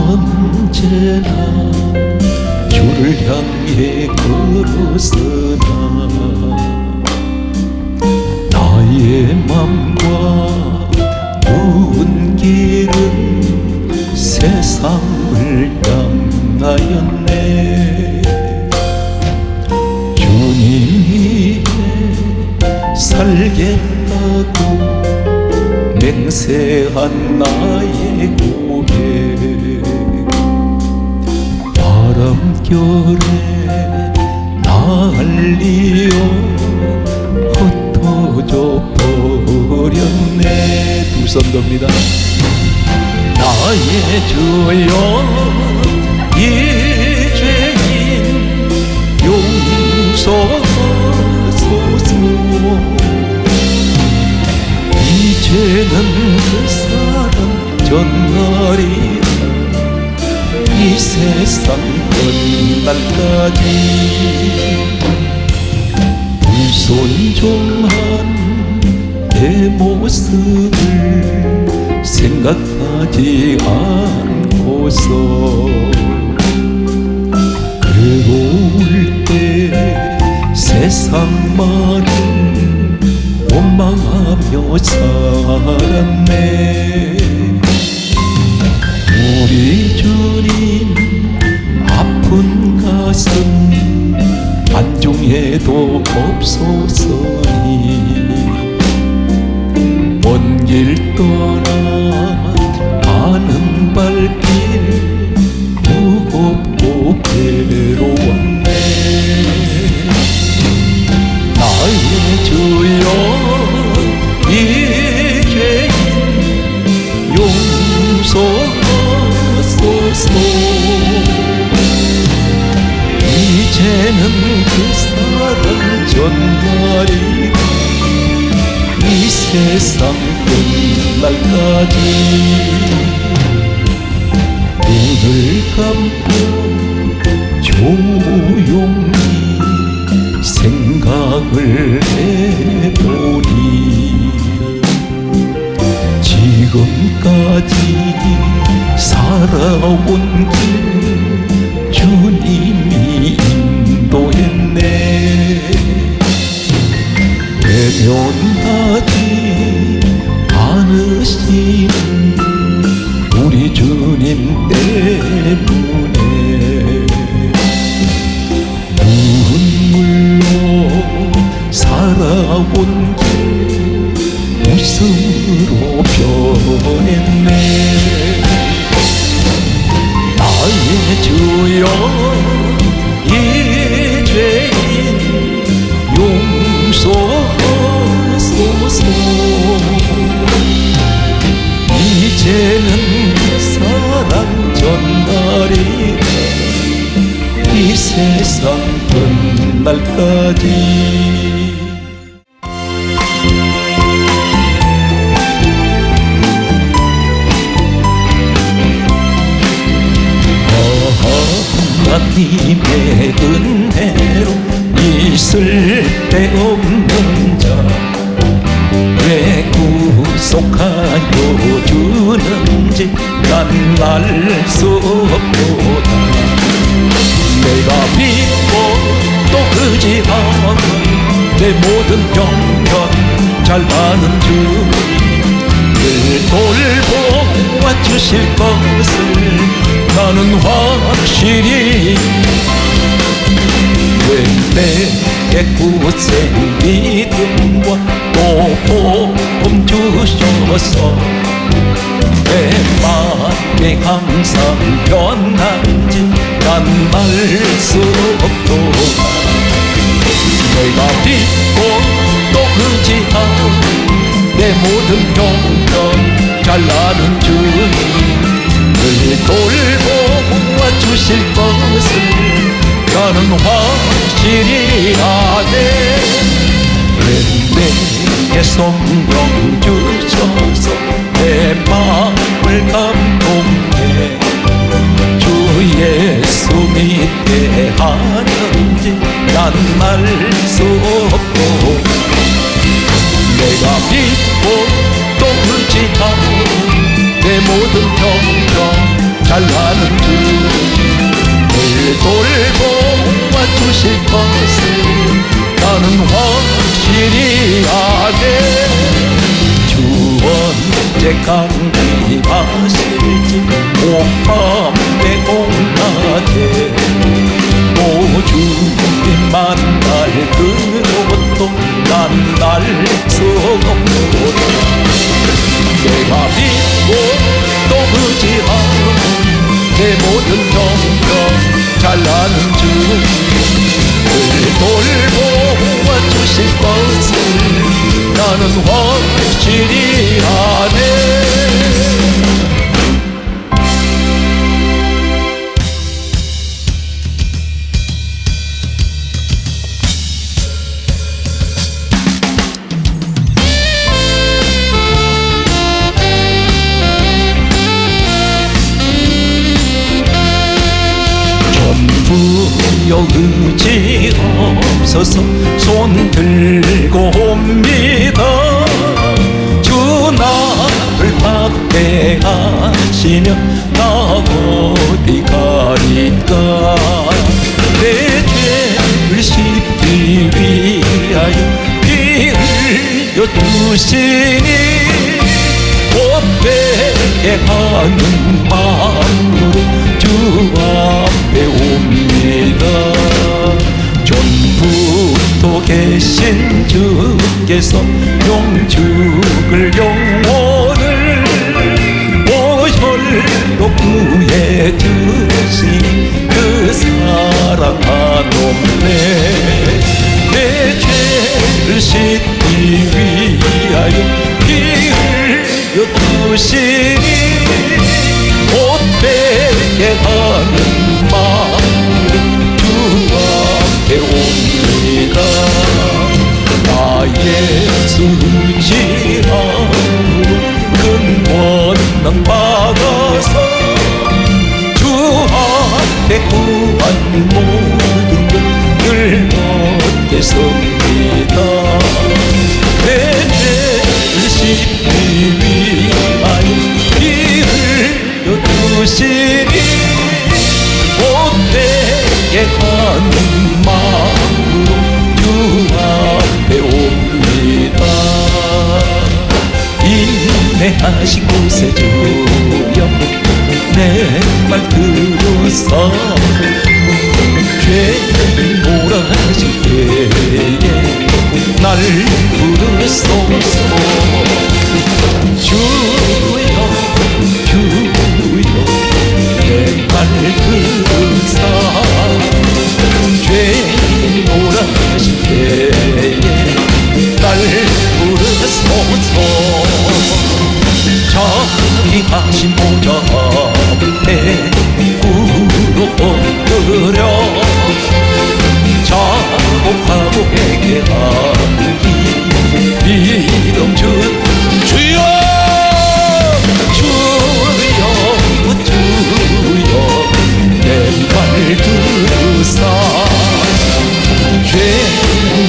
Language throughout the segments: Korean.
언제나 주를 향해 걸었으나 나의 맘과 누운 길은 세상을 향하였네. 주님 위해 살겠다고 맹세한 나의 고백, 바람결에 날리어 흩어져 버렸네. 두 손 듭니다. 나의 주여 이 죄인 용서하소서. 이제는 그 사랑 전날이라 이 세상 끝날까지 불손종한 내 모습을 생각하지 않고서 괴로울 때 세상만을 원망하며 살았네. 우리 주님 아픈 가슴 안중에도 없소서니 먼 길 떠나 가는 발길 무겁고 괴로웠네. 나의 주여 이 죄인 용서하소서. 이제는 그 사랑 전날이라 이 세상 끝날까지 눈을 감고 조용히 생각을 해보니 지금까지 살아온 길 주님이 인도했네. 외면하지 않으신 우리 주님 때문에 눈물로 살아온 길 웃음으로 변했네. 나의 주여 이 죄인 용서하소서. 이제는 그 사랑 전날이라 이 세상 끝날까지 하나님의 은혜로 있을 데 없는 자 왜 구속하여 주는지 난 알 수 없도다. 내가 믿고 또 의지하는 내 모든 병편 잘 아는 주님 늘 돌보아 주실 것을 나는 확실히 왜 내게 굳센 믿음과 또 복음 주셔서 내 마음이 항상 변한지 난 알 수 없도다. 내가 믿고 또 의지하는 내 모든 병편 잘 아는 주님 늘 돌보아 주실 것을 나는 확실히 아네. 왜 내게 성령 주셔서 내 마음을 감동해 주 예수 믿게 하는지 난 알 수 없고 내가 믿고 또 의지하는 내 모든 병정 잘 아는 감기 마실지 목밤에 공나게 또 주님 만날 그것도 난 알 수 없노라. 내가 믿고 또 의지하는 내 모든 병정 잘 아는 주님 돌보아 주실 것을 나는 확실히 아네. 전부여 의지 없어서 손 들고 옵니다. 주 나를 박대하시면 나 어디 가리까. 내 죄를 씻기 위하여 피 흘려 주시니 못되게 하는 마음으로 주 앞에 옵니다. 전부터 계신 주께서 영죽을 영혼을 보혈로 구해 주시니 그 사랑 한없네. 내 죄를 씻기 위하여 피 흘려 주시니 못되게 하는 마음 주 앞에 옵니다. 나 예수 의지하고 근원난 받아서 주 앞에 구한 모든 것을 얻게 섭니다. 내 죄를 씻기 위하여 피 흘려 주시니 못되게 하는 마음으로 주 앞에 옵니다. 인내하신 곳에 주여 내 말 들으사 죄를 몰아질 때에 날 부르소서. 주여 주여 내 말 들으사 죄를 몰아질 때에 날 부르소서. 자비하신 보좌 앞에 꿇어 엎드려 자복하고 회개하니 믿음 준 주여 주여 주여 내 말 들으사 죄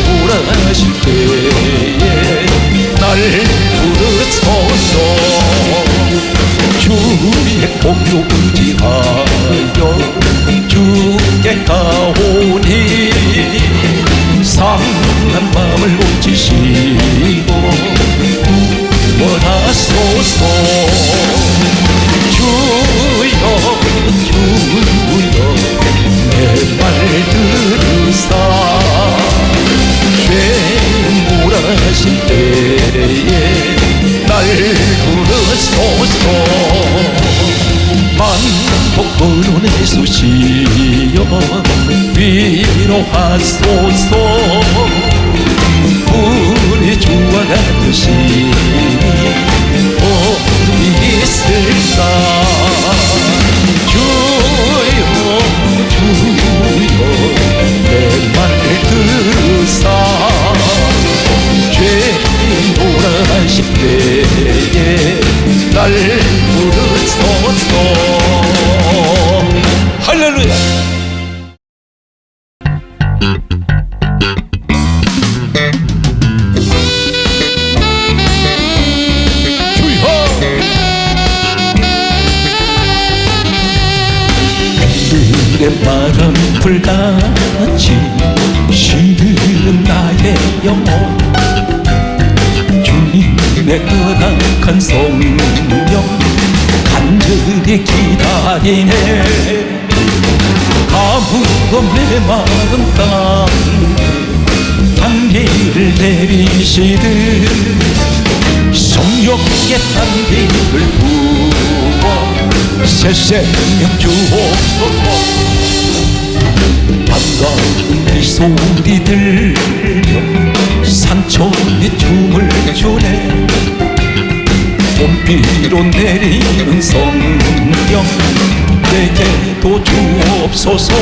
몰아실 때에 날 부르소서. 주의 공로 의지하여 주께 가오니 상한 마음을 고치시고 구원하소서. 주여 주여 내 말 들으사 죄 몰아실 때에 날 부르소서. 만복으로 내수시여 위로하소서. 우리 주와 같으시니 어디 있을까. 주여 주여 내 말 들으사 죄 몰아실 때에 날 부르소서. 할렐루야. 하늘의 바람 불같이 시드는 나의 영혼 주님의 허락한 성령 간절히 기다리네. 가물고 메마른 땅 단비를 내리시듯 성령의 단비를 부어 새 생명 주옵소서. 반가운 이 소리 들려 산천이 춤을 추네. 봄비로 내리는 성령 내게도 주옵소서.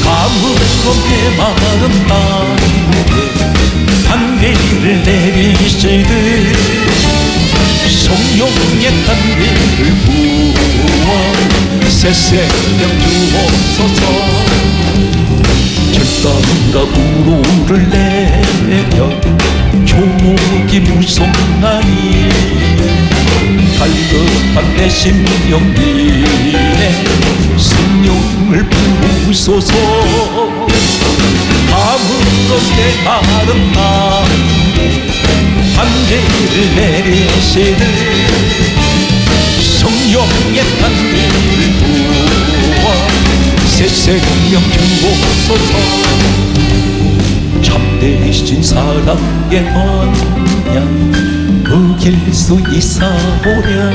가물고 메마른 땅에 단비를 내리시듯 성령의 단비를 부어 새 생명 주옵소서. 철따라 우로를 내려 조목이 무성하니 갈급한 내 심령 위에 성령을 부으소서. 가물고 메마른 땅에 단비를 내리시듯 성령의 단비를 부어 새 생명 주옵소서. 참되신 사랑의 언약 어길 수 있사오랴.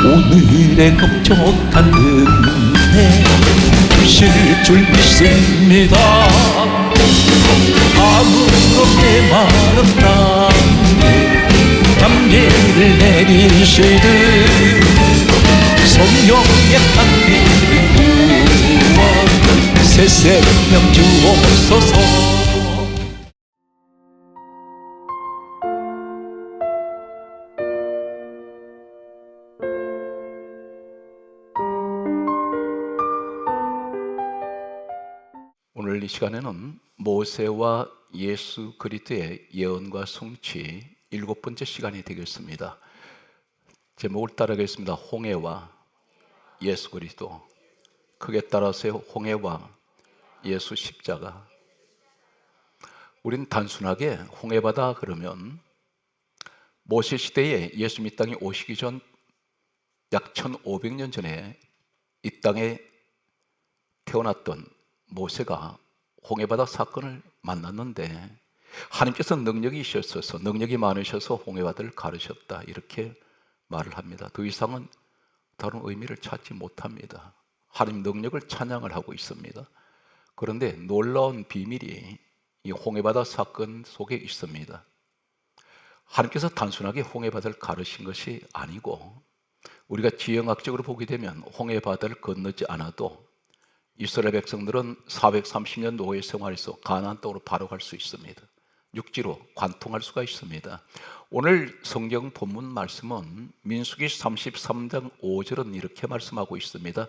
오늘의 걱정한 은혜 주실 줄 믿습니다. 가물고 메마른 땅에 단비를 내리시듯 성령의 단비를 부어 새 생명 주옵소서. 오늘 이 시간에는 모세와 예수 그리스도의 예언과 성취 7번째 시간이 되겠습니다. 제목을 따르겠습니다. 홍해와 예수 그리스도. 크게 따라하세요. 홍해와 예수 십자가. 우린 단순하게 홍해바다 그러면 모세 시대에 예수님 이 땅에 오시기 전 약 1500년 전에 이 땅에 태어났던 모세가 홍해바다 사건을 만났는데 하나님께서 능력이 있으셔서 능력이 많으셔서 홍해바다를 가르셨다 이렇게 말을 합니다. 더 이상은 다른 의미를 찾지 못합니다. 하나님 능력을 찬양을 하고 있습니다. 그런데 놀라운 비밀이 이 홍해바다 사건 속에 있습니다. 하나님께서 단순하게 홍해바다를 가르신 것이 아니고 우리가 지형학적으로 보게 되면 홍해바다를 건너지 않아도 이스라엘 백성들은 430년 노예 생활에서 가나안 땅으로 바로 갈 수 있습니다. 육지로 관통할 수가 있습니다. 오늘 성경 본문 말씀은 민수기 33장 5절은 이렇게 말씀하고 있습니다.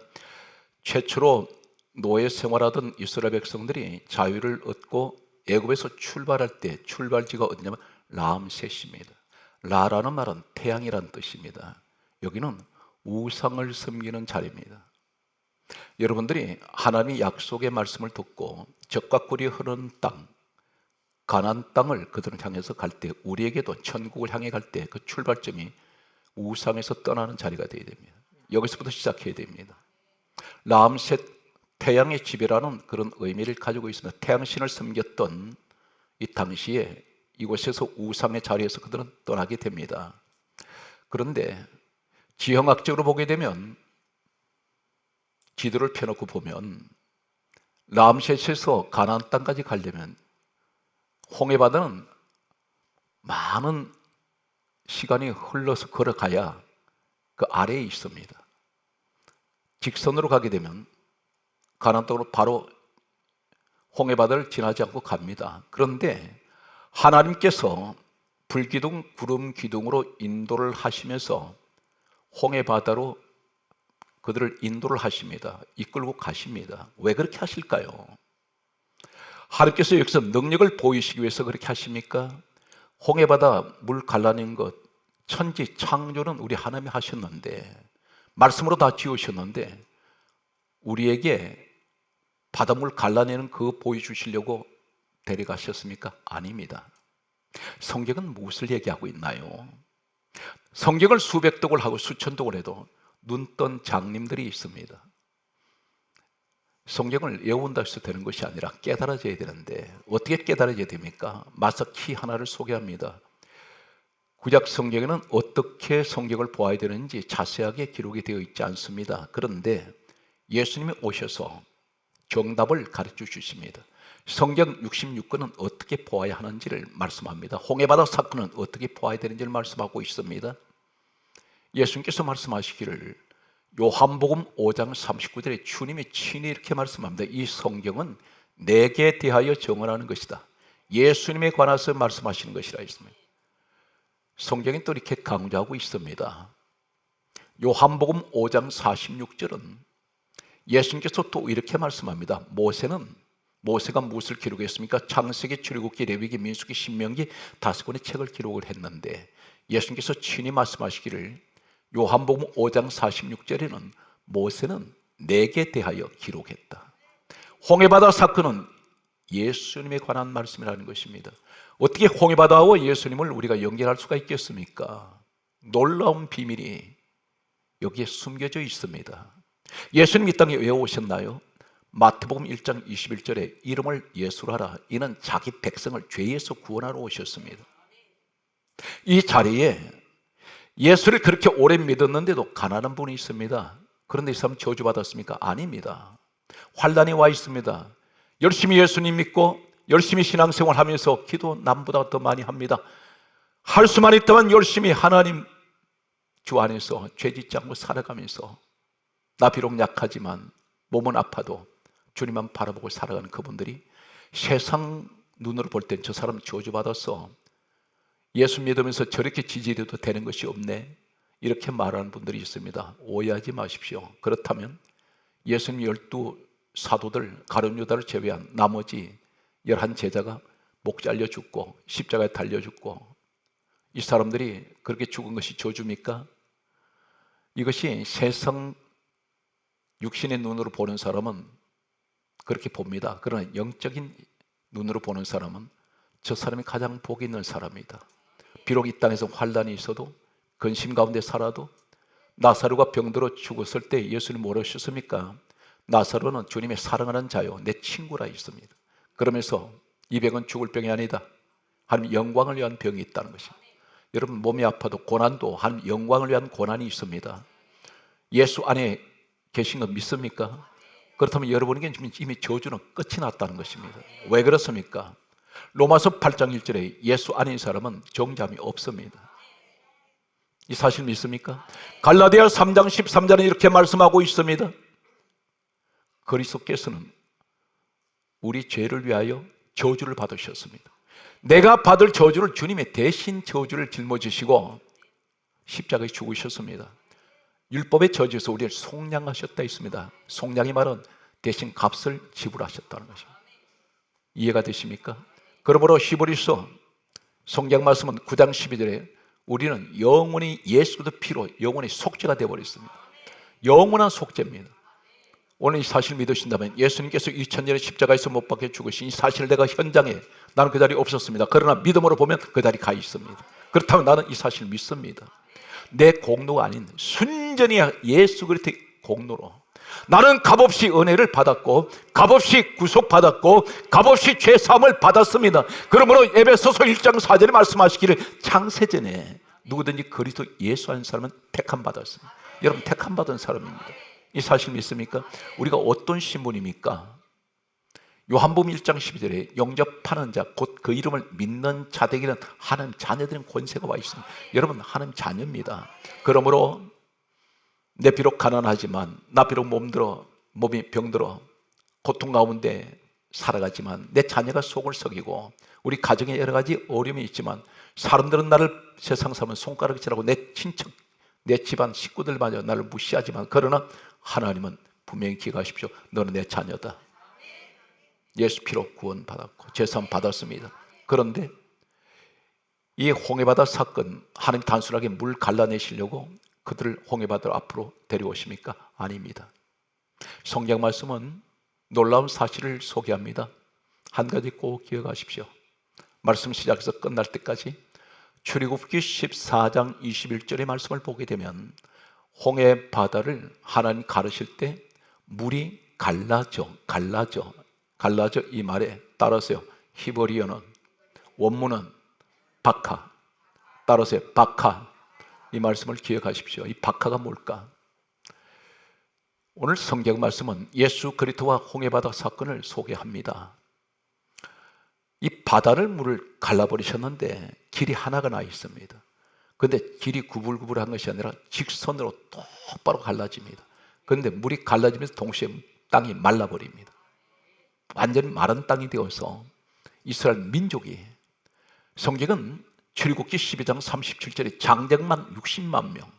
최초로 노예 생활하던 이스라엘 백성들이 자유를 얻고 애굽에서 출발할 때 출발지가 어디냐면 람셋입니다. 라라는 말은 태양이란 뜻입니다. 여기는 우상을 섬기는 자리입니다. 여러분들이 하나님의 약속의 말씀을 듣고 젖과 꿀이 흐르는 땅 가나안 땅을 그들을 향해서 갈 때 우리에게도 천국을 향해 갈 때 그 출발점이 우상에서 떠나는 자리가 되어야 됩니다. 여기서부터 시작해야 됩니다. 람셋 태양의 집이라는 그런 의미를 가지고 있습니다. 태양신을 섬겼던 이 당시에 이곳에서 우상의 자리에서 그들은 떠나게 됩니다. 그런데 지형학적으로 보게 되면 지도를 펴놓고 보면 람셋에서 가나안 땅까지 가려면 홍해바다는 많은 시간이 흘러서 걸어가야 그 아래에 있습니다. 직선으로 가게 되면 가나안 땅으로 바로 홍해바다를 지나지 않고 갑니다. 그런데 하나님께서 불기둥, 구름 기둥으로 인도를 하시면서 홍해바다로 그들을 인도를 하십니다. 이끌고 가십니다. 왜 그렇게 하실까요? 하나님께서 여기서 능력을 보이시기 위해서 그렇게 하십니까? 홍해바다 물 갈라낸 것, 천지 창조는 우리 하나님이 하셨는데 말씀으로 다 지으셨는데 우리에게 바닷물 갈라내는 그 보여주시려고 데려가셨습니까? 아닙니다. 성경은 무엇을 얘기하고 있나요? 성경을 수백 독을 하고 수천 독을 해도 눈 뜬 장님들이 있습니다. 성경을 외운다 해서 되는 것이 아니라 깨달아져야 되는데 어떻게 깨달아져야 됩니까? 마서 키 하나를 소개합니다. 구약 성경에는 어떻게 성경을 보아야 되는지 자세하게 기록이 되어 있지 않습니다. 그런데 예수님이 오셔서 정답을 가르쳐 주십니다. 성경 66권은 어떻게 보아야 하는지를 말씀합니다. 홍해바다 사건은 어떻게 보아야 되는지를 말씀하고 있습니다. 예수님께서 말씀하시기를 요한복음 5장 39절에 주님이 친히 이렇게 말씀합니다. 이 성경은 내게 대하여 정언하는 것이다. 예수님에 관해서 말씀하시는 것이라 했습니다. 성경이 또 이렇게 강조하고 있습니다. 요한복음 5장 46절은 예수님께서 또 이렇게 말씀합니다. 모세가 무엇을 기록했습니까? 창세기, 출애굽기, 레위기, 민수기, 신명기 5권의 책을 기록을 했는데 예수님께서 친히 말씀하시기를 요한복음 5장 46절에는 모세는 내게 대하여 기록했다. 홍해바다 사건은 예수님에 관한 말씀이라는 것입니다. 어떻게 홍해바다와 예수님을 우리가 연결할 수가 있겠습니까? 놀라운 비밀이 여기에 숨겨져 있습니다. 예수님 이 땅에 왜 오셨나요? 마태복음 1장 21절에 이름을 예수로 하라. 이는 자기 백성을 죄에서 구원하러 오셨습니다. 이 자리에 예수를 그렇게 오래 믿었는데도 가난한 분이 있습니다. 그런데 이 사람 저주받았습니까? 아닙니다. 환난이 와 있습니다. 열심히 예수님 믿고 열심히 신앙생활 하면서 기도 남보다 더 많이 합니다. 할 수만 있다면 열심히 하나님 주 안에서 죄 짓지 않고 살아가면서 나 비록 약하지만 몸은 아파도 주님만 바라보고 살아가는 그분들이 세상 눈으로 볼 땐 저 사람 저주받았어. 예수 믿으면서 저렇게 지지해도 되는 것이 없네. 이렇게 말하는 분들이 있습니다. 오해하지 마십시오. 그렇다면 예수님 12 사도들 가룟 유다를 제외한 나머지 11 제자가 목 잘려 죽고 십자가에 달려 죽고 이 사람들이 그렇게 죽은 것이 저주입니까? 이것이 세상 육신의 눈으로 보는 사람은 그렇게 봅니다. 그러나 영적인 눈으로 보는 사람은 저 사람이 가장 복이 있는 사람이다. 비록 이 땅에서 환난이 있어도 근심 가운데 살아도 나사로가 병들어 죽었을 때 예수님 뭐라고 하셨습니까? 나사로는 주님의 사랑하는 자요 내 친구라 했습니다. 그러면서 이 병은 죽을 병이 아니다. 하나님 영광을 위한 병이 있다는 것입니다. 여러분 몸이 아파도 고난도 하나님 영광을 위한 고난이 있습니다. 예수 안에 계신 거 믿습니까? 그렇다면 여러분에게 이미 저주는 끝이 났다는 것입니다. 왜 그렇습니까? 로마서 8장 1절에 예수 안인 사람은 정죄함이 없습니다. 이 사실 믿습니까? 갈라디아 3장 13절에 이렇게 말씀하고 있습니다. 그리스도께서는 우리 죄를 위하여 저주를 받으셨습니다. 내가 받을 저주를 주님의 대신 저주를 짊어지시고 십자가에 죽으셨습니다. 율법의 저주에서 우리를 속량하셨다 했습니다. 속량이 말은 대신 값을 지불하셨다는 것입니다. 이해가 되십니까? 그러므로 히브리서 성경 말씀은 9장 12절에 우리는 영원히 예수 그리스도 피로 영원히 속죄가 되어버렸습니다. 영원한 속죄입니다. 오늘 이 사실 믿으신다면 예수님께서 2000년에 십자가에서 못 박혀 죽으신 이 사실을 내가 현장에 나는 그 자리에 없었습니다. 그러나 믿음으로 보면 그 자리에 가 있습니다. 그렇다면 나는 이 사실을 믿습니다. 내 공로가 아닌 순전히 예수 그리스도의 공로로 나는 값없이 은혜를 받았고 값없이 구속받았고 값없이 죄사함을 받았습니다. 그러므로 에베소서 1장 4절에 말씀하시기를 창세전에 누구든지 그리스도 예수 한 사람은 택함 받았습니다. 여러분 택함 받은 사람입니다. 이 사실 믿습니까? 우리가 어떤 신분입니까? 요한복음 1장 12절에 영접하는 자 곧 그 이름을 믿는 자들에게는 하나님 자녀들은 권세가 와 있습니다. 여러분 하나님 자녀입니다. 그러므로 내 비록 가난하지만 나 비록 몸이 병들어 고통 가운데 살아가지만 내 자녀가 속을 썩이고 우리 가정에 여러 가지 어려움이 있지만 사람들은 나를 세상 사람은 손가락질하고 내 친척 내 집안 식구들마저 나를 무시하지만 그러나 하나님은 분명히 기억하십시오. 너는 내 자녀다. 예수 피로 구원받았고 죄사함 받았습니다. 그런데 이 홍해바다 사건 하나님 단순하게 물 갈라내시려고 그들을 홍해바다 앞으로 데려오십니까? 아닙니다. 성경 말씀은 놀라운 사실을 소개합니다. 한 가지 꼭 기억하십시오. 말씀 시작해서 끝날 때까지 출애굽기 14장 21절의 말씀을 보게 되면 홍해 바다를 하나님 가르실 때 물이 갈라져 이 말에 따라서요, 히브리어는 원문은 바카, 따라서 바카, 이 말씀을 기억하십시오. 이 바카가 뭘까? 오늘 성경 말씀은 예수 그리스도와 홍해바다 사건을 소개합니다. 이 바다를 물을 갈라버리셨는데 길이 하나가 나 있습니다. 그런데 길이 구불구불한 것이 아니라 직선으로 똑바로 갈라집니다. 그런데 물이 갈라지면서 동시에 땅이 말라버립니다. 완전히 마른 땅이 되어서 이스라엘 민족이, 성경은 출애굽기 12장 37절에 장정만 60만 명,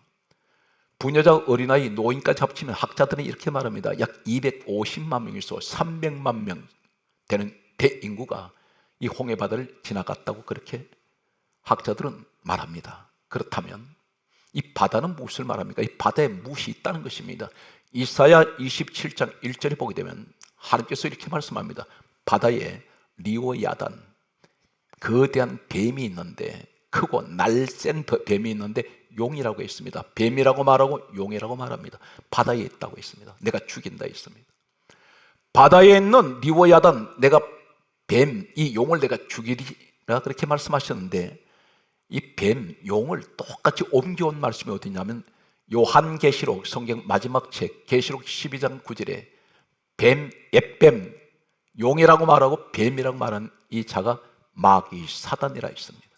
부녀자, 어린아이, 노인까지 합치면 학자들은 이렇게 말합니다. 약 250만 명에서 300만 명 되는 대인구가 이 홍해바다를 지나갔다고 그렇게 학자들은 말합니다. 그렇다면 이 바다는 무엇을 말합니까? 이 바다에 무엇이 있다는 것입니다. 이사야 27장 1절에 보게 되면 하나님께서 이렇게 말씀합니다. 바다에 리오야단, 거대한 뱀이 있는데, 크고 날쌘 뱀이 있는데 용이라고 했습니다. 뱀이라고 말하고 용이라고 말합니다. 바다에 있다고 했습니다. 내가 죽인다 했습니다. 바다에 있는 리오야단, 내가 뱀, 이 용을 내가 죽이리라 그렇게 말씀하셨는데, 이 뱀, 용을 똑같이 옮겨온 말씀이 어디냐면 요한계시록, 성경 마지막 책 계시록 12장 9절에 뱀, 옅뱀, 용이라고 말하고 뱀이라고 말한 이 자가 마귀 사단이라 했습니다.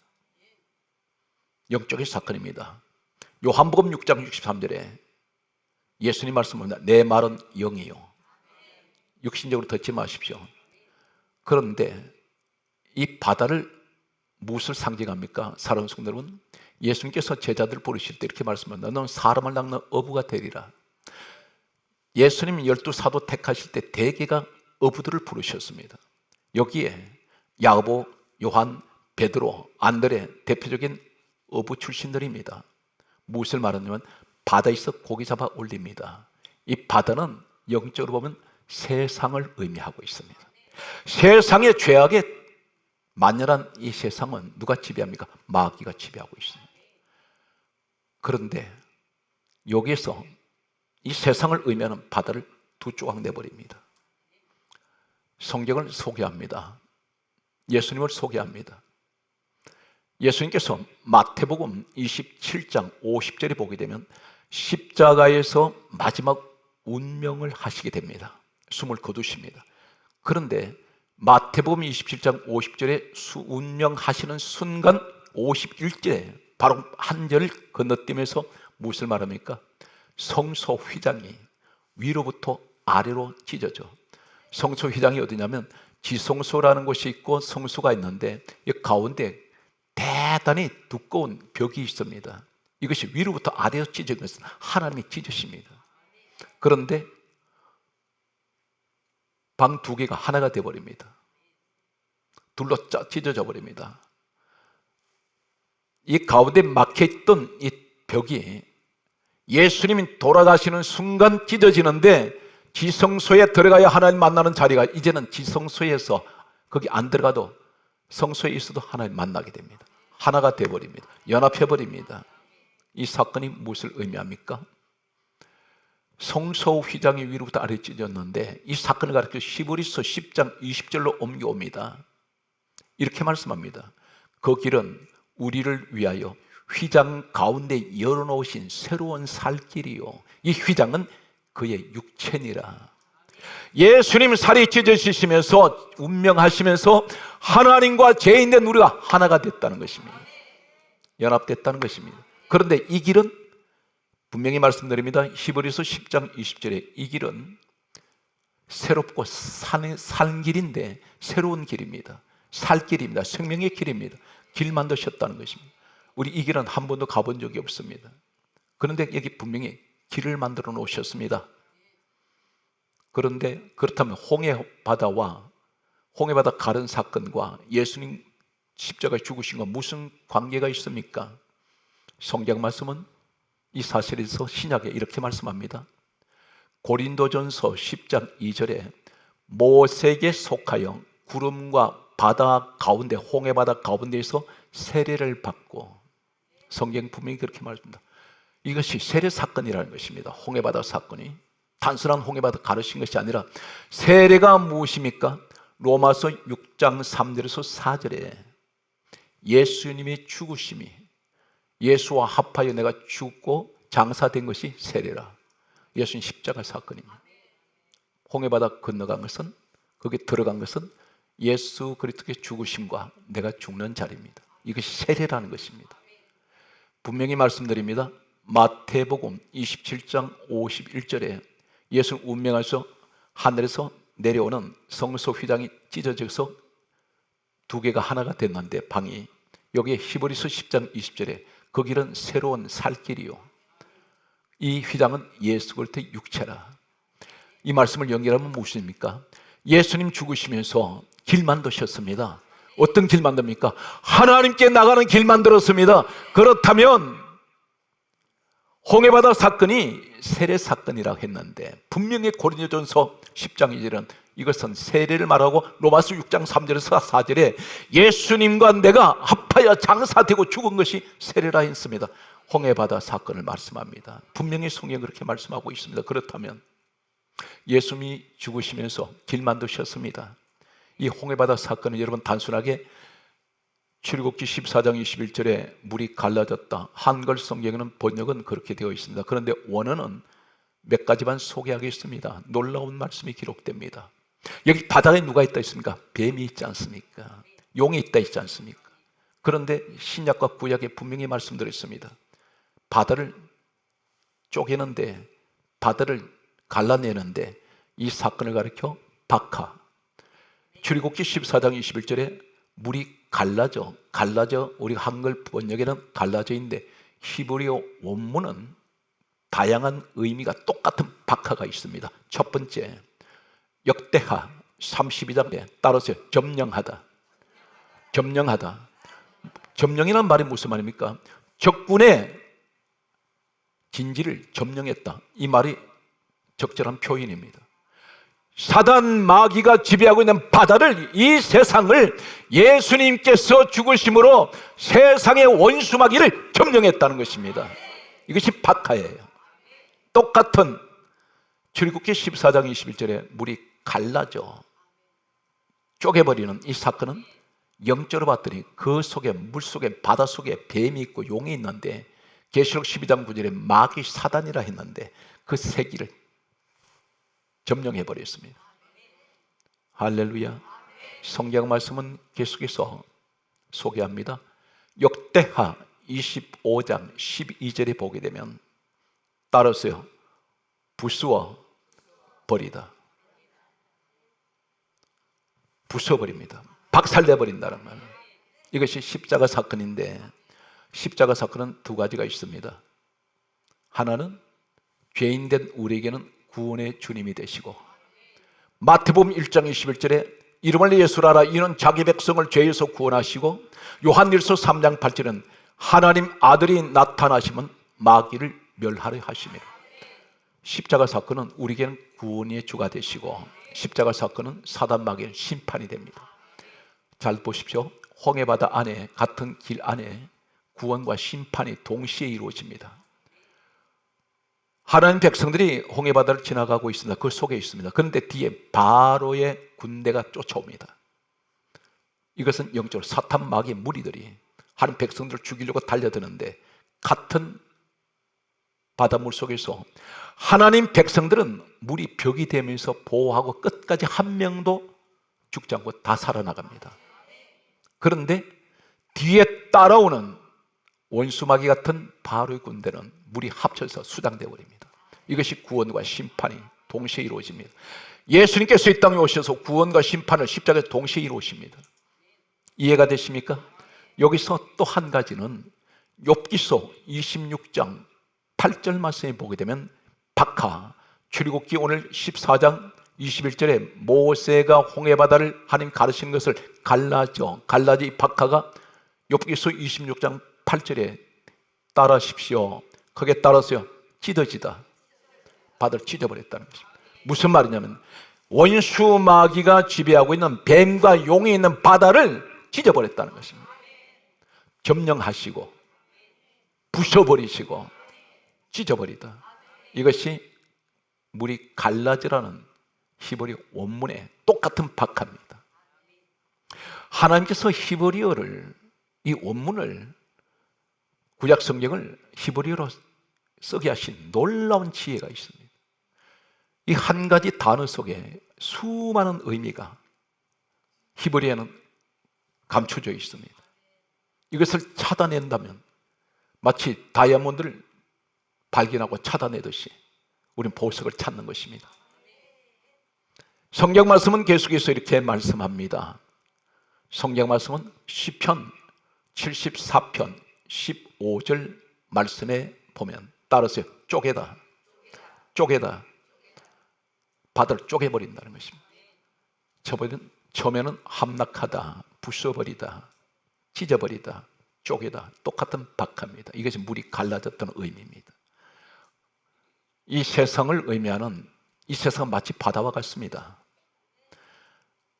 영적인 사건입니다. 요한복음 6장 63절에 예수님 말씀합니다. 내 말은 영이요, 육신적으로 듣지 마십시오. 그런데 이 바다를 무엇을 상징합니까? 사랑하는 성도 여러분, 예수님께서 제자들을 부르실 때 이렇게 말씀합니다. 너는 사람을 낚는 어부가 되리라. 예수님 12사도 택하실 때 대개가 어부들을 부르셨습니다. 여기에 야고보, 요한, 베드로, 안드레, 대표적인 어부 출신들입니다. 무엇을 말하냐면 바다에서 고기 잡아 올립니다. 이 바다는 영적으로 보면 세상을 의미하고 있습니다. 세상의 죄악에 만연한 이 세상은 누가 지배합니까? 마귀가 지배하고 있습니다. 그런데 여기에서 이 세상을 의미하는 바다를 두 조각 내버립니다. 성경을 소개합니다. 예수님을 소개합니다. 예수님께서 마태복음 27장 50절에 보게 되면 십자가에서 마지막 운명을 하시게 됩니다. 숨을 거두십니다. 그런데 마태복음 27장 50절에 운명하시는 순간 51절에 바로 한 절을 건너뛰면서 무엇을 말합니까? 성소 휘장이 위로부터 아래로 찢어져. 성소 휘장이 어디냐면 지성소라는 곳이 있고 성소가 있는데 이 가운데 대단히 두꺼운 벽이 있습니다. 이것이 위로부터 아래로 찢어진 것은 하나님이 찢으십니다. 그런데 방 두 개가 하나가 되어버립니다. 둘로 찢어져 버립니다. 이 가운데 막혀있던 이 벽이 예수님이 돌아가시는 순간 찢어지는데, 지성소에 들어가야 하나님 만나는 자리가 이제는 지성소에서 거기 안 들어가도 성소에 있어도 하나님 만나게 됩니다. 하나가 되어버립니다. 연합해버립니다. 이 사건이 무엇을 의미합니까? 성소 휘장이 위로부터 아래 찢어졌는데 이 사건을 가리켜 히브리서 10장 20절로 옮겨옵니다. 이렇게 말씀합니다. 그 길은 우리를 위하여 휘장 가운데 열어놓으신 새로운 살 길이요, 이 휘장은 그의 육체니라. 예수님 살이 찢어지시면서 운명하시면서 하나님과 죄인된 우리가 하나가 됐다는 것입니다. 연합됐다는 것입니다. 그런데 이 길은 분명히 말씀드립니다. 히브리서 10장 20절에 이 길은 새롭고 산 길인데 새로운 길입니다. 살 길입니다. 생명의 길입니다. 길 만드셨다는 것입니다. 우리 이 길은 한 번도 가본 적이 없습니다. 그런데 여기 분명히 길을 만들어 놓으셨습니다. 그런데 그렇다면 홍해바다와 홍해바다 가른 사건과 예수님 십자가에 죽으신 건 무슨 관계가 있습니까? 성경 말씀은 이 사실에서 신약에 이렇게 말씀합니다. 고린도전서 10장 2절에 모세에게 속하여 구름과 바다 가운데, 홍해 바다 가운데에서 세례를 받고, 성경 분명히 그렇게 말합니다. 이것이 세례 사건이라는 것입니다. 홍해 바다 사건이 단순한 홍해 바다 가르친 것이 아니라, 세례가 무엇입니까? 로마서 6장 3절에서 4절에 예수님이 죽으심이, 예수와 합하여 내가 죽고 장사된 것이 세례라. 예수님 십자가 사건입니다. 홍해 바다 건너간 것은, 거기에 들어간 것은 예수 그리스도의 죽으심과 내가 죽는 자리입니다. 이것이 세례라는 것입니다. 분명히 말씀드립니다. 마태복음 27장 51절에 예수는 운명하셔서 하늘에서 내려오는 성소 휘장이 찢어져서 두 개가 하나가 됐는데, 방이, 여기에 히브리서 10장 20절에 그 길은 새로운 살길이요, 이 휘장은 예수 그리스도의 육체라. 이 말씀을 연결하면 무엇입니까? 예수님 죽으시면서 길 만드셨습니다. 어떤 길 만듭니까? 하나님께 나가는 길 만들었습니다. 그렇다면 홍해바다 사건이 세례 사건이라고 했는데, 분명히 고린도전서 10장 2절은 이것은 세례를 말하고, 로마서 6장 3절에서 4절에 예수님과 내가 합하여 장사되고 죽은 것이 세례라 했습니다. 홍해바다 사건을 말씀합니다. 분명히 성경이 그렇게 말씀하고 있습니다. 그렇다면 예수님이 죽으시면서 길 만드셨습니다. 이 홍해바다 사건은 여러분 단순하게 출애굽기 14장 21절에 물이 갈라졌다, 한글 성경에는 번역은 그렇게 되어 있습니다. 그런데 원어는 몇 가지만 소개하겠습니다. 놀라운 말씀이 기록됩니다. 여기 바다에 누가 있다 있습니까? 뱀이 있지 않습니까? 용이 있다 있지 않습니까? 그런데 신약과 구약에 분명히 말씀드렸습니다. 바다를 쪼개는데, 바다를 갈라내는데 이 사건을 가리켜 박하, 출애굽기 14장 21절에 물이 갈라져, 우리 한글 번역에는 갈라져인데 히브리어 원문은 다양한 의미가 똑같은 박하가 있습니다. 첫 번째, 역대하 32장에 따라서 점령하다. 점령이란 말이 무슨 말입니까? 적군의 진지를 점령했다, 이 말이 적절한 표현입니다. 사단 마귀가 지배하고 있는 바다를, 이 세상을 예수님께서 죽으심으로 세상의 원수 마귀를 점령했다는 것입니다. 이것이 박하예요. 똑같은 출애굽기 14장 21절에 물이 갈라져 쪼개버리는 이 사건은 영적으로 봤더니 그 속에, 물 속에, 바다 속에 뱀이 있고 용이 있는데, 계시록 12장 9절에 마귀 사단이라 했는데 그 세기를 점령해버렸습니다. 할렐루야. 성경 말씀은 계속해서 소개합니다. 역대하 25장 12절에 보게 되면 따라서요, 부수어 버리다, 부숴버립니다. 박살내버린다는 말. 이것이 십자가 사건인데, 십자가 사건은 두 가지가 있습니다. 하나는 죄인된 우리에게는 구원의 주님이 되시고, 마태복음 1장 21절에 이름을 예수라 하라, 이는 자기 백성을 죄에서 구원하시고, 요한일서 3장 8절은 하나님 아들이 나타나시면 마귀를 멸하려 하심이라. 십자가 사건은 우리에게는 구원의 주가 되시고, 십자가 사건은 사단 마귀의 심판이 됩니다. 잘 보십시오. 홍해바다 안에, 같은 길 안에 구원과 심판이 동시에 이루어집니다. 하나님 백성들이 홍해바다를 지나가고 있습니다. 그 속에 있습니다. 그런데 뒤에 바로의 군대가 쫓아옵니다. 이것은 영적으로 사탄 마귀의 무리들이 하나님 백성들을 죽이려고 달려드는데, 같은 바닷물 속에서 하나님 백성들은 물이 벽이 되면서 보호하고 끝까지 한 명도 죽지 않고 다 살아나갑니다. 그런데 뒤에 따라오는 원수마귀 같은 바로의 군대는 물이 합쳐서 수장되어 버립니다. 이것이 구원과 심판이 동시에 이루어집니다. 예수님께서 이 땅에 오셔서 구원과 심판을 십자가에서 동시에 이루십니다. 이해가 되십니까? 여기서 또 한 가지는 욥기서 26장 8절 말씀에 보게 되면 박하, 출애굽기 오늘 14장 21절에 모세가 홍해바다를 하나님 가르치는 것을 갈라져 이 박하가 욥기서 26장 8절에 따라하십시오. 거기에 따라서요, 찢어지다, 바다를 찢어버렸다는 것입니다. 무슨 말이냐면 원수 마귀가 지배하고 있는 뱀과 용이 있는 바다를 찢어버렸다는 것입니다. 점령하시고 부숴버리시고 찢어버리다. 이것이 물이 갈라지라는 히브리 원문의 똑같은 박하입니다. 하나님께서 히브리어를, 이 원문을, 구약 성경을 히브리어로 쓰게 하신 놀라운 지혜가 있습니다. 이 한 가지 단어 속에 수많은 의미가 히브리어에는 감춰져 있습니다. 이것을 찾아낸다면 마치 다이아몬드를 발견하고 찾아내듯이 우리는 보석을 찾는 것입니다. 성경 말씀은 계속해서 이렇게 말씀합니다. 성경 말씀은 시편 74편 15절 말씀에 보면 따르세요. 쪼개다, 쪼개다. 바다를 쪼개버린다는 것입니다. 처음에는 함락하다, 부숴버리다, 찢어버리다, 쪼개다. 똑같은 박하입니다. 이것이 물이 갈라졌다는 의미입니다. 이 세상을 의미하는, 이 세상은 마치 바다와 같습니다.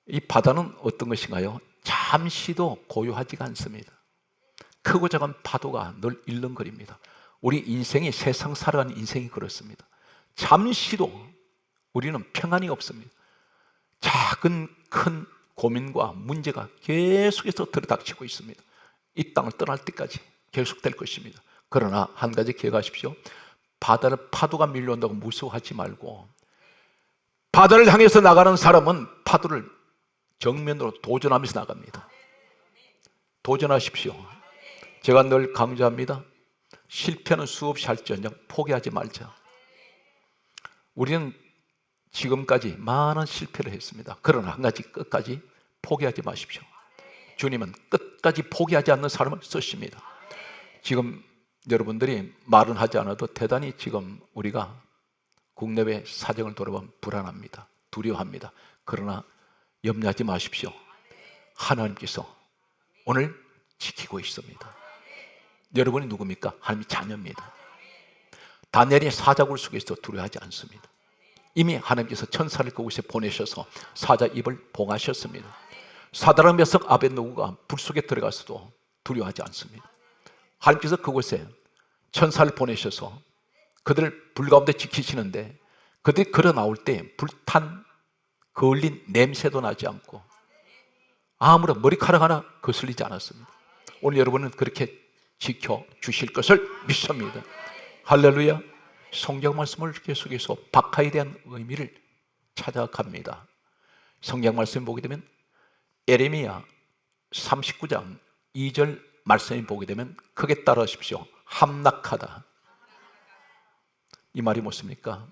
이 바다는 어떤 것인가요? 잠시도 고요하지가 않습니다. 크고 작은 파도가 늘 일렁거립니다. 우리 인생이, 세상 살아가는 인생이 그렇습니다. 잠시도 우리는 평안이 없습니다. 작은 큰 고민과 문제가 계속해서 들이닥치고 있습니다. 이 땅을 떠날 때까지 계속될 것입니다. 그러나 한 가지 기억하십시오. 바다를 파도가 밀려온다고 무서워하지 말고, 바다를 향해서 나가는 사람은 파도를 정면으로 도전하면서 나갑니다. 도전하십시오. 제가 늘 강조합니다. 실패는 수없이 할지언정 포기하지 말자. 우리는 지금까지 많은 실패를 했습니다. 그러나 한 가지, 끝까지 포기하지 마십시오. 주님은 끝까지 포기하지 않는 사람을 쓰십니다. 지금 여러분들이 말은 하지 않아도 대단히 지금 우리가 국내외 사정을 돌아보면 불안합니다. 두려워합니다. 그러나 염려하지 마십시오. 하나님께서 오늘 지키고 있습니다. 여러분이 누굽니까? 하나님의 자녀입니다. 다니엘이 사자굴 속에서 두려워하지 않습니다. 이미 하나님께서 천사를 그곳에 보내셔서 사자 입을 봉하셨습니다. 사드락 메삭 아벳느고가 불 속에 들어가서도 두려워하지 않습니다. 하나님께서 그곳에 천사를 보내셔서 그들을 불 가운데 지키시는데, 그들이 걸어 나올 때 불탄 그을린 냄새도 나지 않고 아무런 머리카락 하나 거슬리지 않았습니다. 오늘 여러분은 그렇게 지켜주실 것을 믿습니다. 할렐루야. 성경 말씀을 계속해서 박하에 대한 의미를 찾아갑니다. 성경 말씀 보게 되면 예레미야 39장 2절 말씀을 보게 되면 크게 따라하십시오. 함락하다. 이 말이 무엇입니까?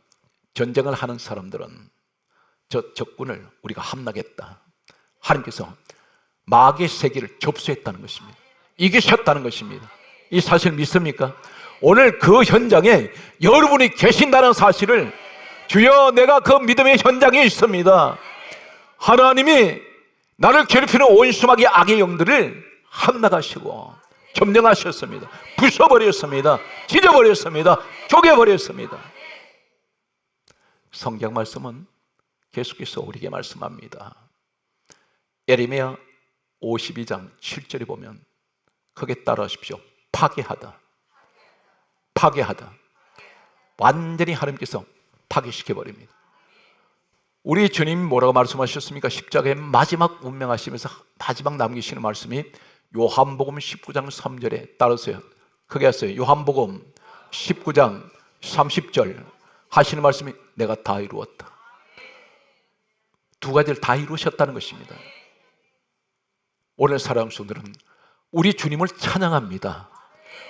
전쟁을 하는 사람들은 저 적군을 우리가 함락했다. 하나님께서 마귀의 세계를 접수했다는 것입니다. 이기셨다는 것입니다. 이 사실 믿습니까? 오늘 그 현장에 여러분이 계신다는 사실을, 주여 내가 그 믿음의 현장에 있습니다. 하나님이 나를 괴롭히는 온수마귀 악의 영들을 함락하시고 점령하셨습니다. 부숴버렸습니다. 찢어버렸습니다. 쪼개버렸습니다. 성경 말씀은 계속해서 우리에게 말씀합니다. 예레미야 52장 7절에 보면 크게 따라하십시오. 파괴하다. 파괴하다. 완전히 하나님께서 파괴시켜버립니다. 우리 주님 뭐라고 말씀하셨습니까? 십자가의 마지막 운명하시면서 마지막 남기시는 말씀이 요한복음 19장 3절에 따르세요. 크게 하세요. 요한복음 19장 30절 하시는 말씀이 내가 다 이루었다. 두 가지를 다 이루셨다는 것입니다. 오늘 사랑하는 성도들은 우리 주님을 찬양합니다.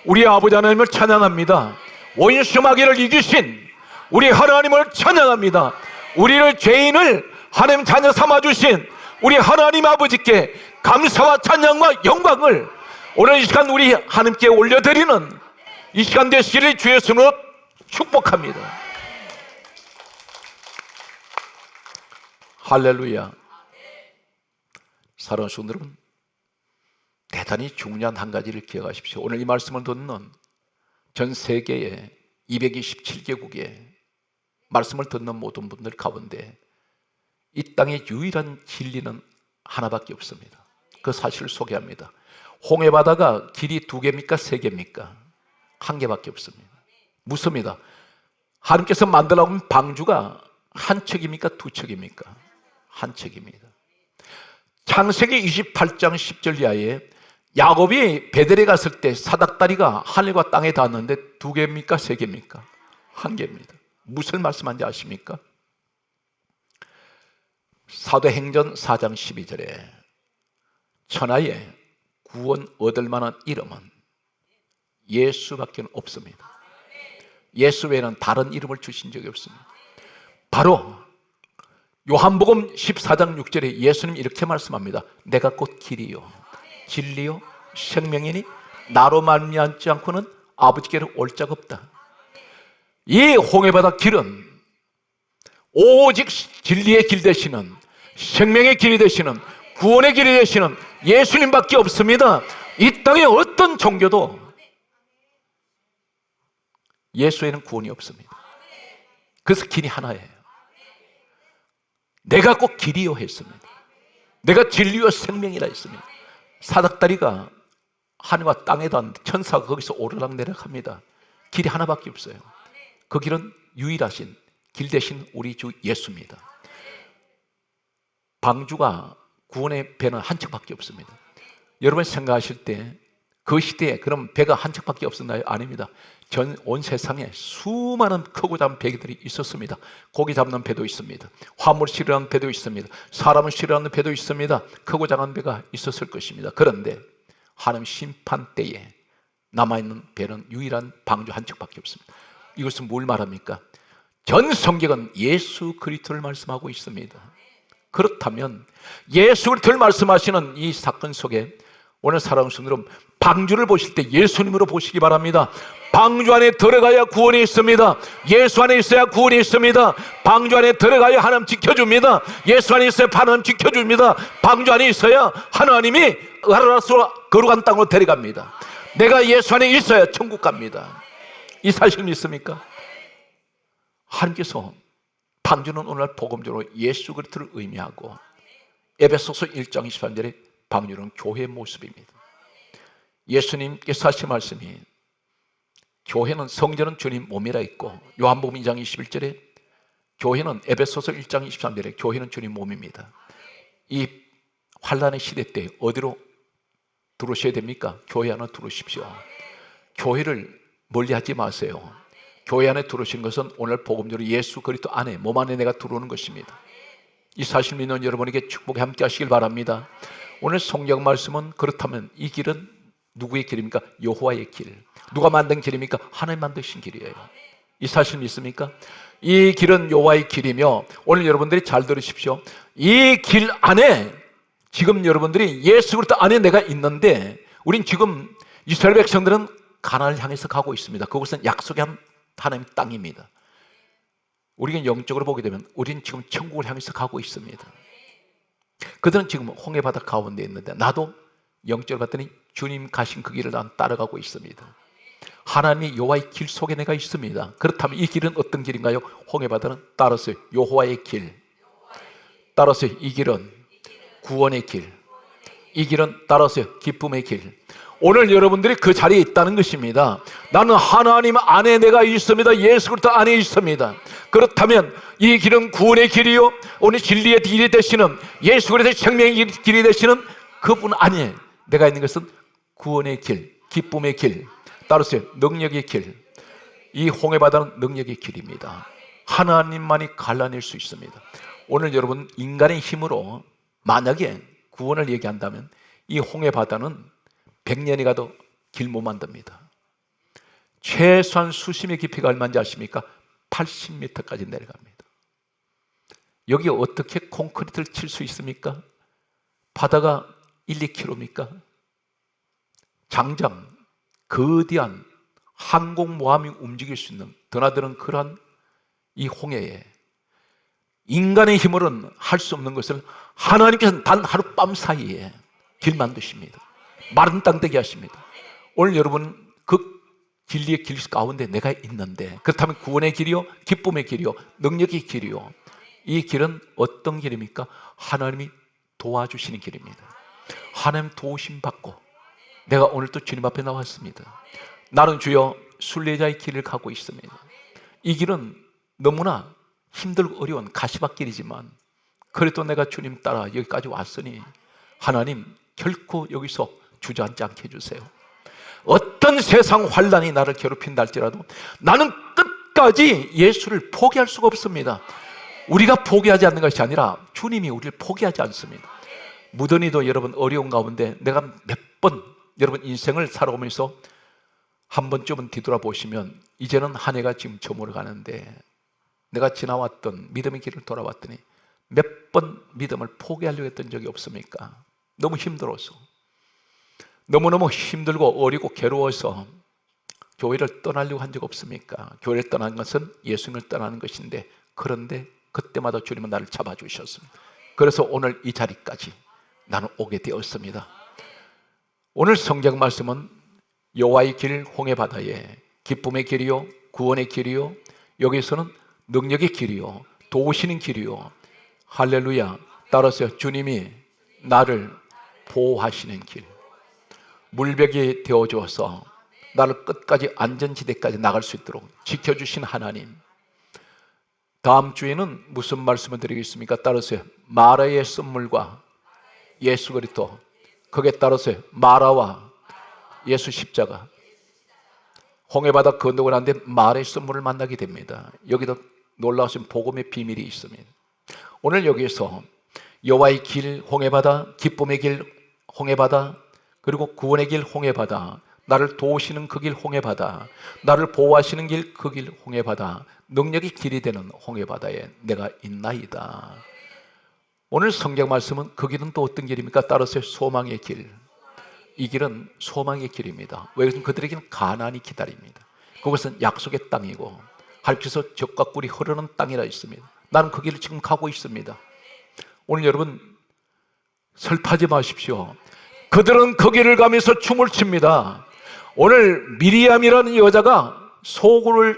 우리 아버지 하나님을 찬양합니다. 원수 마귀를 이기신 우리 하나님을 찬양합니다. 우리를 죄인을 하나님 자녀 삼아주신 우리 하나님 아버지께 감사와 찬양과 영광을 오늘 이 시간 우리 하나님께 올려드리는 이 시간 되시기를 주의 손으로 축복합니다. 할렐루야. 사랑하는 성도 여러분, 대단히 중요한 한 가지를 기억하십시오. 오늘 이 말씀을 듣는 전 세계의 227개국의 말씀을 듣는 모든 분들 가운데 이 땅의 유일한 진리는 하나밖에 없습니다. 그 사실을 소개합니다. 홍해바다가 길이 2개입니까? 3개입니까? 1개밖에 없습니다. 묻습니다. 하나님께서 만들어 놓은 방주가 한 척입니까? 2척입니까? 한 척입니다. 창세기 28장 10절 이하에 야곱이 베델에 갔을 때 사닥다리가 하늘과 땅에 닿았는데 2개입니까? 3개입니까? 1개입니다. 무슨 말씀인지 아십니까? 사도행전 4장 12절에 천하에 구원 얻을 만한 이름은 예수밖에 없습니다. 예수 외에는 다른 이름을 주신 적이 없습니다. 바로 요한복음 14장 6절에 예수님 이렇게 말씀합니다. 내가 곧 길이요 진리요 생명이니 나로 말미암지 않고는 아버지께로 올 자가 없다. 이 홍해바다 길은 오직 진리의 길 되시는, 생명의 길이 되시는, 구원의 길이 되시는 예수님밖에 없습니다. 이 땅에 어떤 종교도 예수에는 구원이 없습니다. 그래서 길이 하나예요. 내가 꼭 길이요 했습니다. 내가 진리요 생명이라 했습니다. 사닥다리가 하늘과 땅에 닿는데 천사가 거기서 오르락내락 합니다. 길이 하나밖에 없어요. 그 길은 유일하신 길 대신 우리 주 예수입니다. 방주가 구원의 배는 한 척밖에 없습니다. 여러분 생각하실 때 그 시대에 그럼 배가 한 척밖에 없었나요? 아닙니다. 온 세상에 수많은 크고 작은 배들이 있었습니다. 고기 잡는 배도 있습니다. 화물 실으라는 배도 있습니다. 사람을 실으라는 배도 있습니다. 크고 작은 배가 있었을 것입니다. 그런데 하나님 심판 때에 남아있는 배는 유일한 방주 한 척밖에 없습니다. 이것은 뭘 말합니까? 전 성경은 예수 그리스도를 말씀하고 있습니다. 그렇다면 예수 그리스도를 말씀하시는 이 사건 속에 오늘 사랑하는 성도님, 방주를 보실 때 예수님으로 보시기 바랍니다. 방주 안에 들어가야 구원이 있습니다. 예수 안에 있어야 구원이 있습니다. 방주 안에 들어가야 하나님 지켜줍니다. 예수 안에 있어야 하나님 지켜줍니다. 방주 안에 있어야 하나님이 하나님으로 거룩한 땅으로 데려갑니다. 내가 예수 안에 있어야 천국 갑니다. 이 사실 믿습니까? 하나님께서 방주는 오늘 복음적으로 예수 그리스도를 의미하고 에베소서 1장 23절에 방주는 교회의 모습입니다. 예수님께서 하신 말씀이 교회는 성전은 주님 몸이라 있고 요한복음 2장 21절에 교회는 에베소서 1장 23절에 교회는 주님 몸입니다. 이 환난의 시대 때 어디로 들어오셔야 됩니까? 교회 안에 들어오십시오. 교회를 멀리하지 마세요. 교회 안에 들어오신 것은 오늘 복음대로 예수 그리스도 안에 몸 안에 내가 들어오는 것입니다. 이 사실 믿는 여러분에게 축복에 함께 하시길 바랍니다. 오늘 성경 말씀은 그렇다면 이 길은 누구의 길입니까? 여호와의 길. 누가 만든 길입니까? 하나님 만드신 길이에요. 이 사실 믿습니까? 이 길은 여호와의 길이며 오늘 여러분들이 잘 들으십시오. 이 길 안에 지금 여러분들이 예수 그리스도 안에 내가 있는데 우린 지금 이스라엘 백성들은 가나안을 향해서 가고 있습니다. 그것은 약속의 하나님 땅입니다. 우리가 영적으로 보게 되면 우리는 지금 천국을 향해서 가고 있습니다. 그들은 지금 홍해바다 가운데 있는데 나도 영적으로 봤더니 주님 가신 그 길을 난 따라가고 있습니다. 하나님의 여호와의 길 속에 내가 있습니다. 그렇다면 이 길은 어떤 길인가요? 홍해바다는 따라서 여호와의 길, 따라서 이 길은 구원의 길, 이 길은 따라서 기쁨의 길. 오늘 여러분들이 그 자리에 있다는 것입니다. 나는 하나님 안에 내가 있습니다. 예수 그리스도 안에 있습니다. 그렇다면 이 길은 구원의 길이요 오늘 진리의 길이 되시는 예수 그리스도의 생명의 길이 되시는 그분 안에 내가 있는 것은 구원의 길, 기쁨의 길, 따라서 능력의 길. 이 홍해바다는 능력의 길입니다. 하나님만이 갈라낼 수 있습니다. 오늘 여러분 인간의 힘으로 만약에 구원을 얘기한다면 이 홍해바다는 100년이 가도 길 못 만듭니다. 최소한 수심의 깊이가 얼마인지 아십니까? 80m까지 내려갑니다. 여기 어떻게 콘크리트를 칠 수 있습니까? 바다가 1, 2km입니까? 장장, 거대한 항공모함이 움직일 수 있는 드나드는 그러한 이 홍해에 인간의 힘으로는 할 수 없는 것을 하나님께서는 단 하룻밤 사이에 길 만드십니다. 마른 땅 되게 하십니다. 오늘 여러분 그 진리의 길 가운데 내가 있는데 그렇다면 구원의 길이요 기쁨의 길이요 능력의 길이요 이 길은 어떤 길입니까? 하나님이 도와주시는 길입니다. 하나님 도우심 받고 내가 오늘 또 주님 앞에 나왔습니다. 나는 주여 순례자의 길을 가고 있습니다. 이 길은 너무나 힘들고 어려운 가시밭길이지만 그래도 내가 주님 따라 여기까지 왔으니 하나님 결코 여기서 주저앉지 않게 해주세요. 어떤 세상 환난이 나를 괴롭힌다 할지라도 나는 끝까지 예수를 포기할 수가 없습니다. 우리가 포기하지 않는 것이 아니라 주님이 우리를 포기하지 않습니다. 무던히도 여러분 어려운 가운데 내가 몇 번 여러분 인생을 살아오면서 한 번쯤은 뒤돌아보시면 이제는 한 해가 지금 저물어 가는데 내가 지나왔던 믿음의 길을 돌아봤더니 몇 번 믿음을 포기하려고 했던 적이 없습니까? 너무 힘들어서, 너무너무 힘들고 어리고 괴로워서 교회를 떠나려고 한 적 없습니까? 교회를 떠난 것은 예수님을 떠나는 것인데 그런데 그때마다 주님은 나를 잡아주셨습니다. 그래서 오늘 이 자리까지 나는 오게 되었습니다. 오늘 성경 말씀은 여호와의 길 홍해바다에 기쁨의 길이요 구원의 길이요 여기서는 능력의 길이요 도우시는 길이요 할렐루야 따라서 주님이 나를 보호하시는 길, 물벽이 되어주어서 나를 끝까지 안전지대까지 나갈 수 있도록 지켜주신 하나님. 다음 주에는 무슨 말씀을 드리겠습니까? 따라서 마라의 썸물과 예수 그리스도, 거기에 따라서 마라와 예수 십자가, 홍해바다 건너고 난 뒤 마라의 썸물을 만나게 됩니다. 여기도 놀라우신 복음의 비밀이 있습니다. 오늘 여기에서 여호와의 길 홍해바다, 기쁨의 길 홍해바다, 그리고 구원의 길 홍해바다, 나를 도우시는 그 길 홍해바다, 나를 보호하시는 길 그 길 홍해바다, 능력의 길이 되는 홍해바다에 내가 있나이다. 오늘 성경 말씀은 그 길은 또 어떤 길입니까? 따라서 소망의 길. 이 길은 소망의 길입니다. 왜냐하면 그들에게는 가나안이 기다립니다. 그것은 약속의 땅이고 하나님께서 젖과 꿀이 흐르는 땅이라 있습니다. 나는 그 길을 지금 가고 있습니다. 오늘 여러분 슬퍼하지 마십시오. 그들은 그 길을 가면서 춤을 춥니다. 오늘 미리암이라는 여자가 소굴을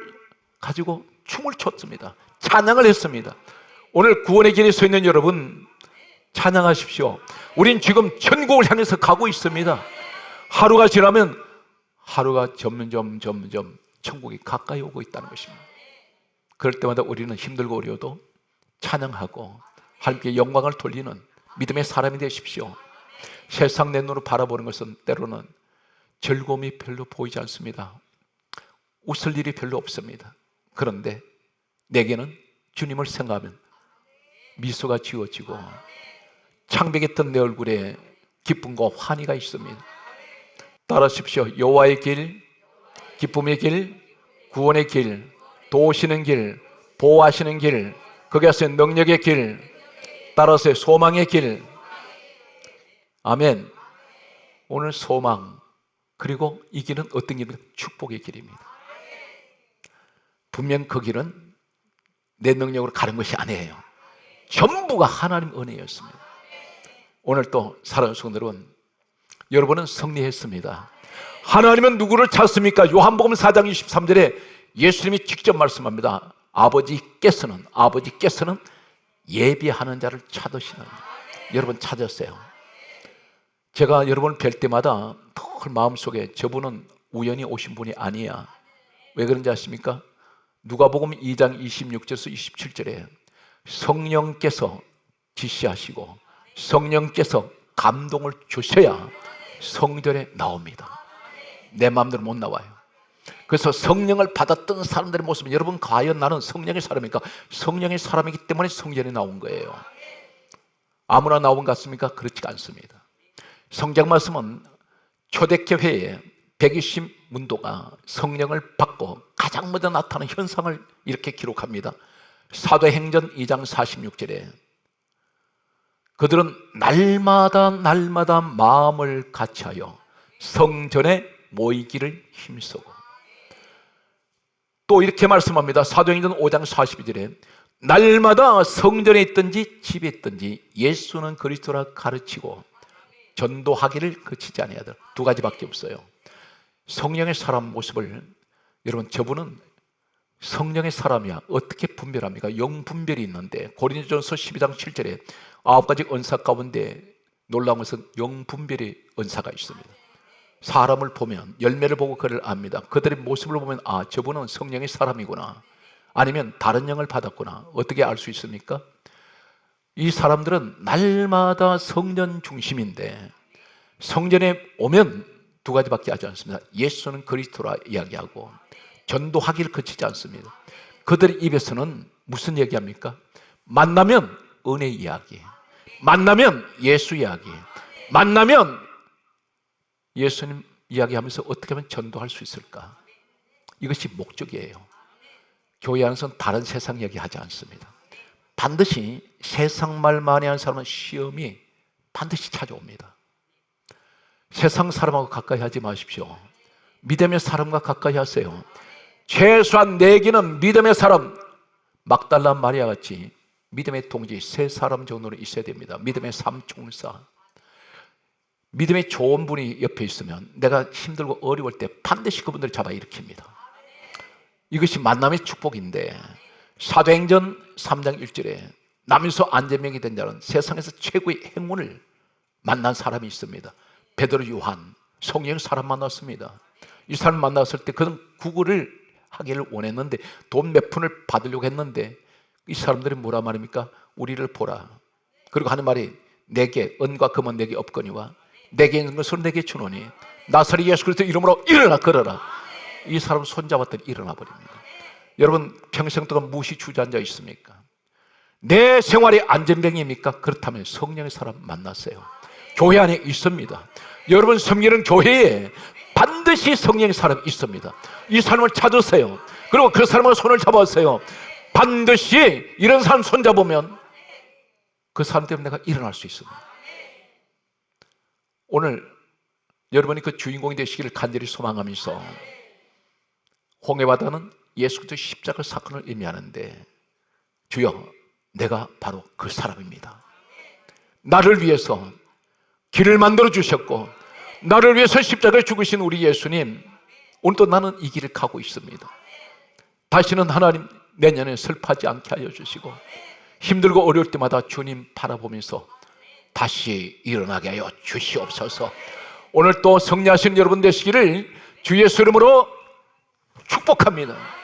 가지고 춤을 췄습니다. 찬양을 했습니다. 오늘 구원의 길에 서 있는 여러분 찬양하십시오. 우린 지금 천국을 향해서 가고 있습니다. 하루가 지나면 하루가 점점 천국이 가까이 오고 있다는 것입니다. 그럴 때마다 우리는 힘들고 어려워도 찬양하고 하나님께 영광을 돌리는 믿음의 사람이 되십시오. 세상 내 눈으로 바라보는 것은 때로는 즐거움이 별로 보이지 않습니다. 웃을 일이 별로 없습니다. 그런데 내게는 주님을 생각하면 미소가 지워지고 창백했던 내 얼굴에 기쁨과 환희가 있습니다. 따라하십시오. 여호와의 길, 기쁨의 길, 구원의 길, 도우시는 길, 보호하시는 길, 거기에서 능력의 길, 따라서 소망의 길. 아멘. 오늘 소망, 그리고 이 길은 어떤 길입니까? 축복의 길입니다. 분명 그 길은 내 능력으로 가는 것이 아니에요. 전부가 하나님 은혜였습니다. 오늘 또 사랑하는 성도 여러분은 승리했습니다. 하나님은 누구를 찾습니까? 요한복음 4장 23절에 예수님이 직접 말씀합니다. 아버지께서는 예비하는 자를 찾으시는. 여러분 찾았어요. 제가 여러분을 뵐 때마다 늘 마음속에 저분은 우연히 오신 분이 아니야. 왜 그런지 아십니까? 누가복음 2장 26절에서 27절에 성령께서 지시하시고 성령께서 감동을 주셔야 성전에 나옵니다. 내 마음대로 못 나와요. 그래서 성령을 받았던 사람들의 모습은 여러분 과연 나는 성령의 사람입니까? 성령의 사람이기 때문에 성전에 나온 거예요. 아무나 나온 것 같습니까? 그렇지가 않습니다. 성경 말씀은 초대교회에 120문도가 성령을 받고 가장 먼저 나타나는 현상을 이렇게 기록합니다. 사도행전 2장 46절에 그들은 날마다 마음을 같이하여 성전에 모이기를 힘쓰고, 또 이렇게 말씀합니다. 사도행전 5장 42절에 날마다 성전에 있든지 집에 있든지 예수는 그리스도라 가르치고 전도하기를 그치지 아니하더라. 두 가지밖에 없어요. 성령의 사람 모습을 여러분 저분은 성령의 사람이야. 어떻게 분별합니까? 영분별이 있는데 고린도전서 12장 7절에 9가지 은사 가운데 놀라운 것은 영분별의 은사가 있습니다. 사람을 보면 열매를 보고 그를 압니다. 그들의 모습을 보면 아, 저분은 성령의 사람이구나, 아니면 다른 영을 받았구나. 어떻게 알 수 있습니까? 이 사람들은 날마다 성전 중심인데 성전에 오면 두 가지밖에 하지 않습니다. 예수는 그리스도라 이야기하고 전도하기를 그치지 않습니다. 그들 입에서는 무슨 얘기합니까? 만나면 은혜 이야기, 만나면 예수 이야기, 만나면 예수님 이야기하면서 어떻게 하면 전도할 수 있을까? 이것이 목적이에요. 교회 안에서는 다른 세상 얘기하지 않습니다. 반드시 세상 말 많이 하는 사람은 시험이 반드시 찾아옵니다. 세상 사람하고 가까이 하지 마십시오. 믿음의 사람과 가까이 하세요. 최소한 내게는 믿음의 사람, 막달라 마리아 같이 믿음의 동지 세 사람 정도는 있어야 됩니다. 믿음의 삼총사. 믿음의 좋은 분이 옆에 있으면 내가 힘들고 어려울 때 반드시 그분들을 잡아 일으킵니다. 이것이 만남의 축복인데 사도행전 3장 1절에 남에서 안전병이 된 자는 세상에서 최고의 행운을 만난 사람이 있습니다. 베드로, 요한, 성령 사람 만났습니다. 이 사람 만났을 때 그는 구걸을 하기를 원했는데 돈 몇 푼을 받으려고 했는데 이 사람들이 뭐라 말입니까? 우리를 보라. 그리고 하는 말이 내게 은과 금은 내게 없거니와 내게 있는 것을 내게 주노니 나사렛 예수 그리스도 이름으로 일어나 걸어라. 이 사람 손잡았더니 일어나 버립니다. 여러분 평생 동안 무엇이 주저앉아 있습니까? 내 생활이 안전병입니까? 그렇다면 성령의 사람 만났어요. 교회 안에 있습니다. 여러분 섬기는 교회에 반드시 성령의 사람이 있습니다. 이 사람을 찾으세요. 그리고 그 사람과 손을 잡으세요. 반드시 이런 사람 손잡으면 그 사람 때문에 내가 일어날 수 있습니다. 오늘 여러분이 그 주인공이 되시기를 간절히 소망하면서 홍해바다는 예수 그리스도 십자가 사건을 의미하는데 주여 내가 바로 그 사람입니다. 나를 위해서 길을 만들어 주셨고 나를 위해서 십자가에 죽으신 우리 예수님, 오늘도 나는 이 길을 가고 있습니다. 다시는 하나님 내년에 슬퍼하지 않게 하여 주시고 힘들고 어려울 때마다 주님 바라보면서 다시 일어나게 하여 주시옵소서. 오늘 또 승리하신 여러분 되시기를 주 예수 이름으로 축복합니다.